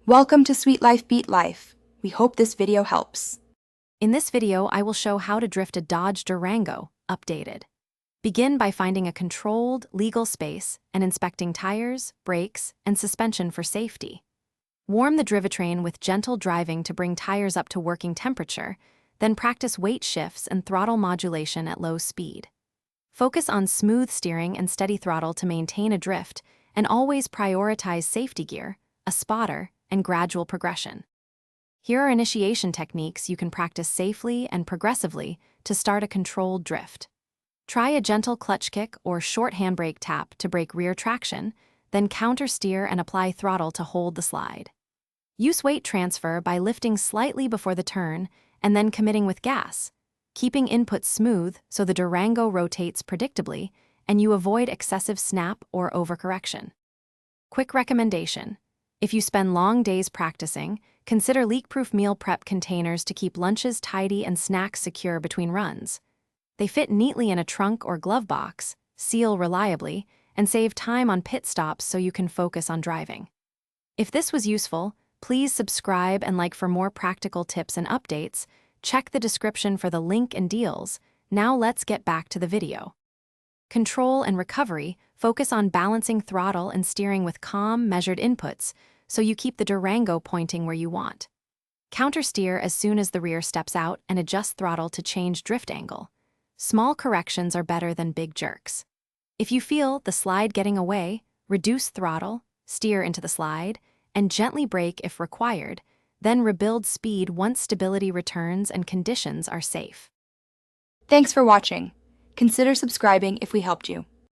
Welcome to Sweet Life Beat Life. We hope this video helps. In this video, I will show how to drift a Dodge Durango, updated. Begin by finding a controlled, legal space and inspecting tires, brakes, and suspension for safety. Warm the drivetrain with gentle driving to bring tires up to working temperature, then practice weight shifts and throttle modulation at low speed. Focus on smooth steering and steady throttle to maintain a drift, and always prioritize safety gear, a spotter, and gradual progression. Here are initiation techniques you can practice safely and progressively to start a controlled drift. Try a gentle clutch kick or short handbrake tap to break rear traction, then counter steer and apply throttle to hold the slide. Use weight transfer by lifting slightly before the turn and then committing with gas, keeping input smooth so the Durango rotates predictably and you avoid excessive snap or overcorrection. Quick recommendation: if you spend long days practicing, consider leak-proof meal prep containers to keep lunches tidy and snacks secure between runs. They fit neatly in a trunk or glove box, seal reliably, and save time on pit stops so you can focus on driving. If this was useful, please subscribe and like for more practical tips and updates. Check the description for the link and deals. Now let's get back to the video. Control and recovery focus on balancing throttle and steering with calm, measured inputs so you keep the Durango pointing where you want. Counter steer as soon as the rear steps out and adjust throttle to change drift angle. Small corrections are better than big jerks. If you feel the slide getting away, reduce throttle, steer into the slide, and gently brake if required, then rebuild speed once stability returns and conditions are safe. Thanks for watching. Consider subscribing if we helped you.